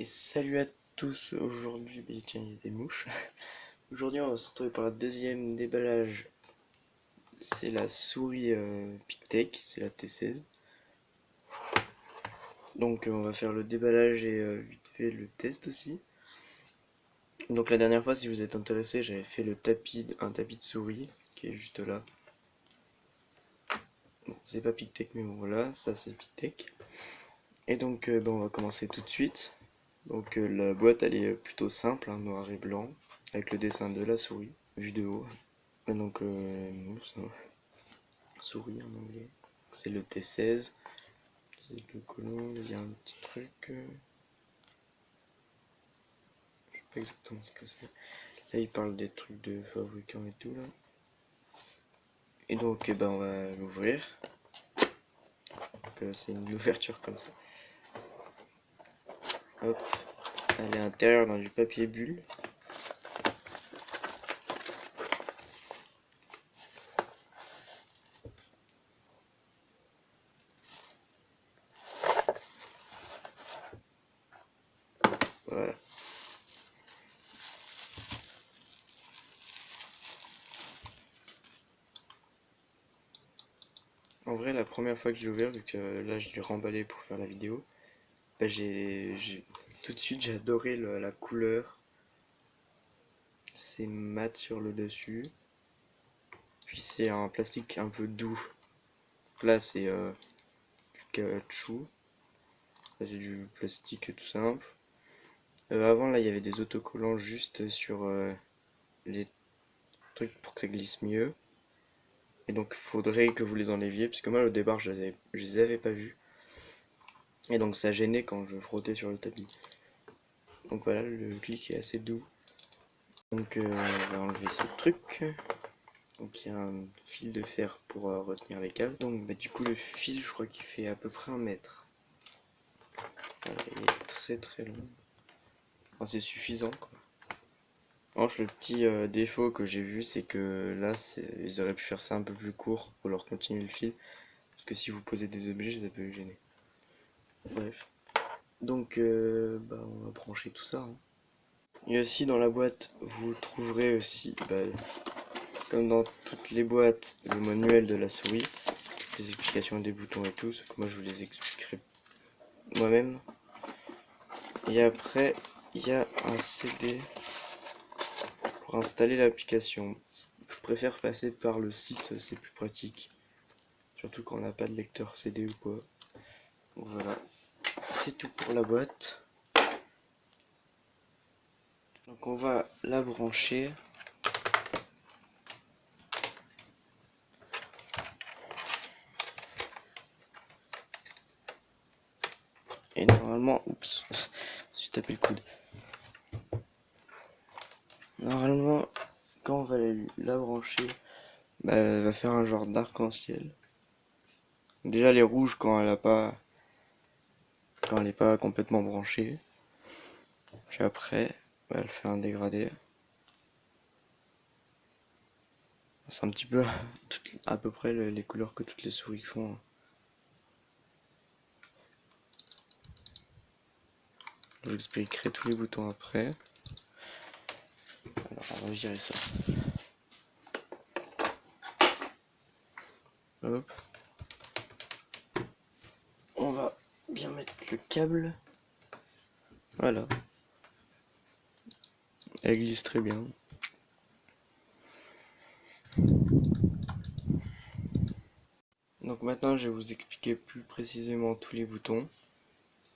Et salut à tous, aujourd'hui, tiens, il y a des mouches. Aujourd'hui, on va se retrouver pour le deuxième déballage. C'est la souris PicTech, c'est la T16. Donc, on va faire le déballage et vite fait le test aussi. Donc, la dernière fois, si vous êtes intéressé, j'avais fait un tapis de souris qui est juste là. Bon, c'est pas PicTech, mais bon, voilà, ça c'est PicTech. Et donc, on va commencer tout de suite. Donc, la boîte elle est plutôt simple, hein, noir et blanc, avec le dessin de la souris, vu de haut. Et donc, mousse, hein, souris en anglais. C'est le T16. C'est le colon, il y a un petit truc. Je sais pas exactement ce que c'est. Là, il parle des trucs de fabricants et tout là. Et donc, on va l'ouvrir. C'est une ouverture comme ça. Hop, elle est à l'intérieur dans du papier bulle. Voilà. En vrai, la première fois que je l'ai ouvert, vu que là je l'ai remballé pour faire la vidéo, tout de suite j'ai adoré la couleur. C'est mat sur le dessus. Puis c'est un plastique un peu doux. Là c'est du caoutchouc. Là c'est du plastique tout simple. Avant là il y avait des autocollants juste sur les trucs pour que ça glisse mieux. Et donc il faudrait que vous les enleviez, parce que moi au départ je les avais pas vus. Et donc ça gênait quand je frottais sur le tapis. Donc voilà, le clic est assez doux. Donc on va enlever ce truc. Donc il y a un fil de fer pour retenir les câbles. Donc du coup le fil je crois qu'il fait à peu près 1 mètre. Voilà, il est très très long. Enfin, c'est suffisant quoi. En revanche, le petit défaut que j'ai vu, c'est que là ils auraient pu faire ça un peu plus court pour leur continuer le fil. Parce que si vous posez des objets, ça peut les gêner. Bref. Donc on va brancher tout ça, hein. Et aussi dans la boîte, vous trouverez aussi, comme dans toutes les boîtes, le manuel de la souris, les explications des boutons et tout, ce que moi je vous les expliquerai moi-même. Et après, il y a un CD pour installer l'application. Je préfère passer par le site, c'est plus pratique. Surtout quand on n'a pas de lecteur CD ou quoi. Donc voilà, c'est tout pour la boîte. Donc on va la brancher. Et normalement, oups, je me suis tapé le coude. Normalement, quand on va la brancher, elle va faire un genre d'arc-en-ciel. Déjà, elle est rouge quand elle n'est pas complètement branchée. Puis après, elle fait un dégradé. C'est un petit peu à peu près les couleurs que toutes les souris font. J'expliquerai tous les boutons après. Alors on va virer ça. Hop. On va bien mettre le câble. Voilà. Elle glisse très bien. Donc maintenant je vais vous expliquer plus précisément tous les boutons.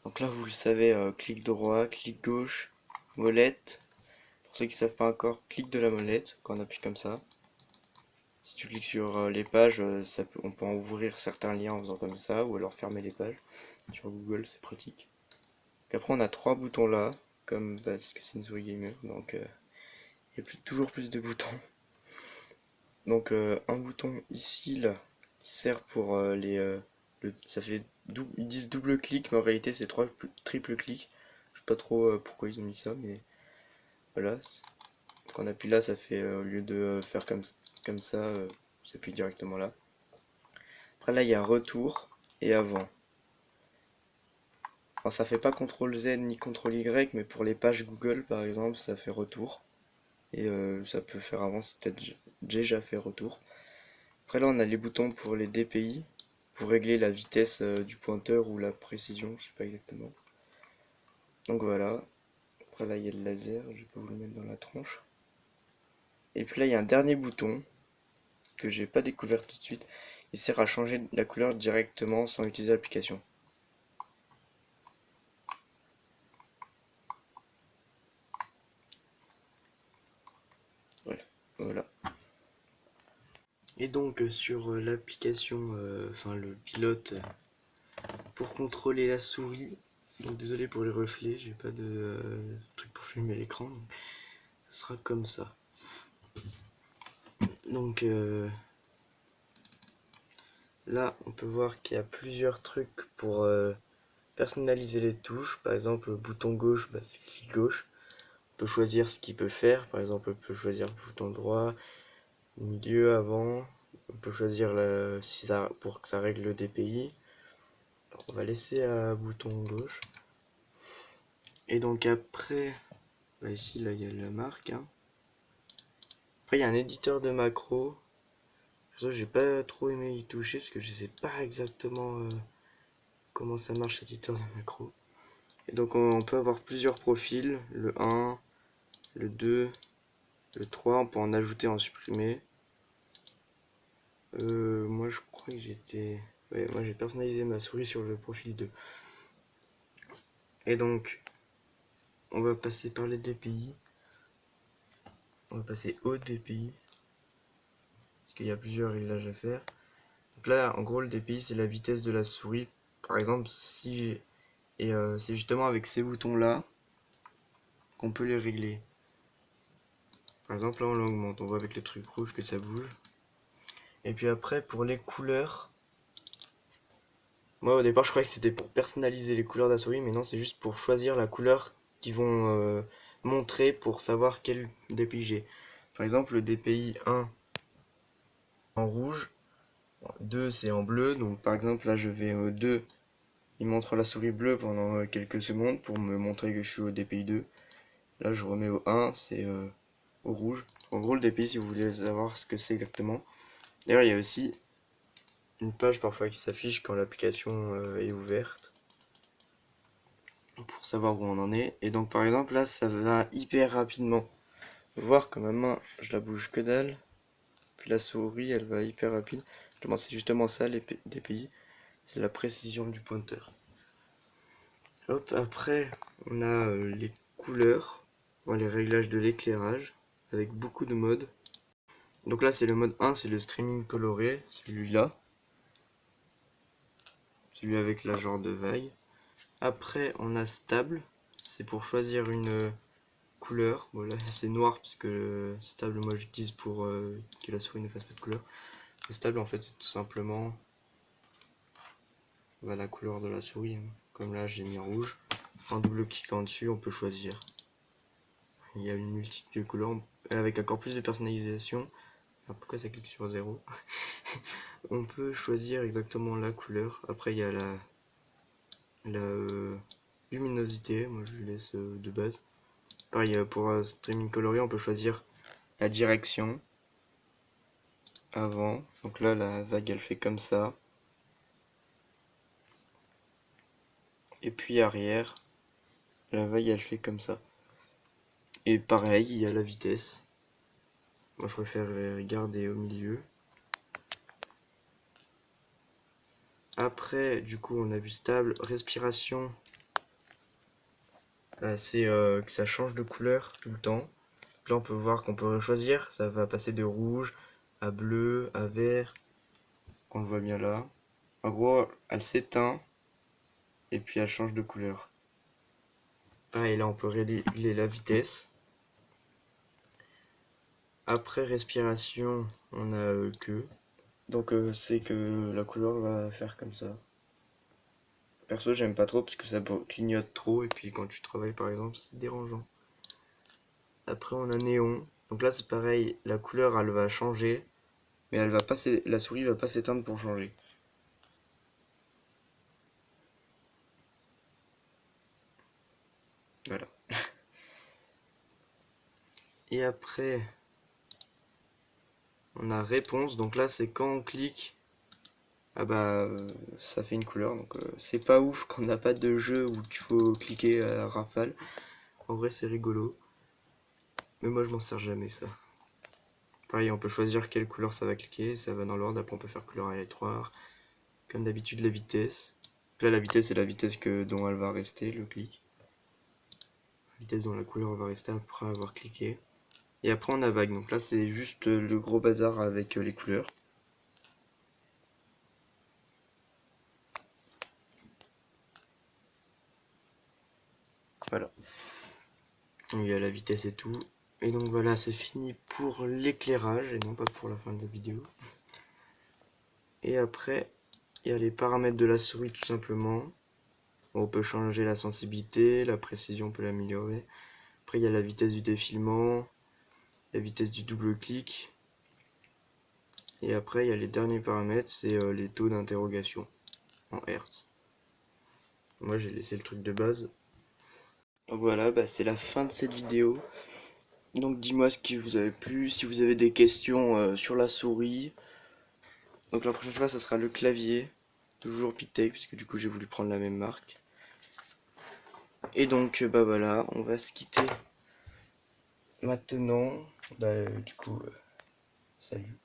Donc là vous le savez, clic droit, clic gauche, molette. Pour ceux qui ne savent pas encore, clic de la molette quand on appuie comme ça. Si tu cliques sur les pages, on peut en ouvrir certains liens en faisant comme ça, ou alors fermer les pages. Sur Google, c'est pratique. Et après, on a 3 boutons là, comme parce que c'est une souris gamer, donc il y a toujours plus de boutons. Donc un bouton ici, là, qui sert pour ça fait ils disent double clic, mais en réalité c'est triple clic. Je sais pas trop pourquoi ils ont mis ça, mais voilà. Quand on appuie là, ça fait au lieu de faire comme ça, ça appuie directement là. Après là, il y a retour et avant. Alors, ça fait pas CTRL Z ni CTRL Y, mais pour les pages Google par exemple, ça fait retour. Et ça peut faire avant, c'est peut-être déjà fait retour. Après là, on a les boutons pour les DPI, pour régler la vitesse du pointeur ou la précision, je sais pas exactement. Donc voilà. Après là, il y a le laser, je vais pas vous le mettre dans la tronche. Et puis là, il y a un dernier bouton que j'ai pas découvert tout de suite. Il sert à changer la couleur directement sans utiliser l'application. Bref, voilà. Et donc sur l'application, enfin le pilote, pour contrôler la souris, donc désolé pour les reflets, j'ai pas de truc pour filmer l'écran, donc ça sera comme ça. Donc là on peut voir qu'il y a plusieurs trucs pour personnaliser les touches. Par exemple le bouton gauche, bah, c'est le clic gauche. On peut choisir ce qu'il peut faire, par exemple on peut choisir le bouton droit, milieu, avant. On peut choisir si ça, pour que ça règle le DPI. Donc, on va laisser à bouton gauche. Et donc après, bah ici là il y a la marque. Hein. Après il y a un éditeur de macros. J'ai pas trop aimé y toucher parce que je sais pas exactement comment ça marche l'éditeur de macros. Et donc on peut avoir plusieurs profils, le 1, le 2, le 3, on peut en ajouter, en supprimer. Moi je crois que j'étais... Ouais, moi j'ai personnalisé ma souris sur le profil 2. Et donc on va passer par les DPI. On va passer au DPI. Parce qu'il y a plusieurs réglages à faire. Donc là en gros le DPI c'est la vitesse de la souris. Par exemple si... Et c'est justement avec ces boutons là qu'on peut les régler. Par exemple là on l'augmente, on voit avec le truc rouge que ça bouge. Et puis après pour les couleurs, moi au départ je croyais que c'était pour personnaliser les couleurs de la souris, mais non c'est juste pour choisir la couleur qu'ils vont montrer pour savoir quel DPI j'ai. Par exemple le DPI 1 en rouge, 2 c'est en bleu, donc par exemple là je vais au 2, il montre la souris bleue pendant quelques secondes pour me montrer que je suis au DPI 2. Là je remets au 1, c'est au rouge. En gros le DPI si vous voulez savoir ce que c'est exactement. D'ailleurs il y a aussi une page parfois qui s'affiche quand l'application est ouverte pour savoir où on en est. Et donc par exemple là ça va hyper rapidement. Voir que ma main je la bouge que dalle, puis la souris elle va hyper rapide. C'est justement ça les DPI, c'est la précision du pointeur. Hop, après on a les couleurs, les réglages de l'éclairage avec beaucoup de modes. Donc là c'est le mode 1, c'est le streaming coloré, celui-là. Celui avec la genre de vague. Après on a stable, c'est pour choisir une couleur. Bon là c'est noir parce que stable moi j'utilise pour que la souris ne fasse pas de couleur. Le stable en fait c'est tout simplement la couleur de la souris. Hein. Comme là j'ai mis rouge. En double cliquant dessus on peut choisir. Il y a une multitude de couleurs avec encore plus de personnalisation. Alors pourquoi ça clique sur 0? On peut choisir exactement la couleur. Après il y a la luminosité, moi je laisse de base. Pareil pour streaming coloré on peut choisir la direction avant. Donc là la vague elle fait comme ça. Et puis arrière, la vague elle fait comme ça. Et pareil, il y a la vitesse. Moi je préfère garder au milieu. Après, du coup, on a vu stable. Respiration, c'est que ça change de couleur tout le temps. Donc là, on peut voir qu'on peut choisir. Ça va passer de rouge à bleu, à vert. On le voit bien là. En gros, elle s'éteint et puis elle change de couleur. Pareil, là, on peut régler la vitesse. Après respiration, on a que. Donc c'est que la couleur va faire comme ça. Perso j'aime pas trop parce que ça clignote trop et puis quand tu travailles par exemple c'est dérangeant. Après on a néon. Donc là c'est pareil, la couleur elle va changer, mais elle va pas la souris va pas s'éteindre pour changer. Voilà. Et après, on a réponse. Donc là, c'est quand on clique, ah bah, ça fait une couleur. Donc c'est pas ouf quand on n'a pas de jeu où il faut cliquer à la rafale. En vrai, c'est rigolo. Mais moi, je m'en sers jamais, ça. Pareil, on peut choisir quelle couleur ça va cliquer. Ça va dans l'ordre. Après, on peut faire couleur aléatoire. Comme d'habitude, la vitesse. Là, la vitesse, c'est la vitesse dont elle va rester, le clic. La vitesse dont la couleur va rester après avoir cliqué. Et après, on a vague. Donc là, c'est juste le gros bazar avec les couleurs. Voilà. Il y a la vitesse et tout. Et donc voilà, c'est fini pour l'éclairage et non pas pour la fin de la vidéo. Et après, il y a les paramètres de la souris tout simplement. On peut changer la sensibilité, la précision on peut l'améliorer. Après, il y a la vitesse du défilement, la vitesse du double clic. Et après, il y a les derniers paramètres, c'est les taux d'interrogation en Hertz. Moi, j'ai laissé le truc de base. Donc voilà, bah, c'est la fin de cette vidéo. Donc dis-moi ce qui vous avait plu, si vous avez des questions sur la souris. Donc la prochaine fois, ça sera le clavier, toujours Pictet, puisque du coup j'ai voulu prendre la même marque. Et donc bah voilà, on va se quitter maintenant. Bah du coup, salut.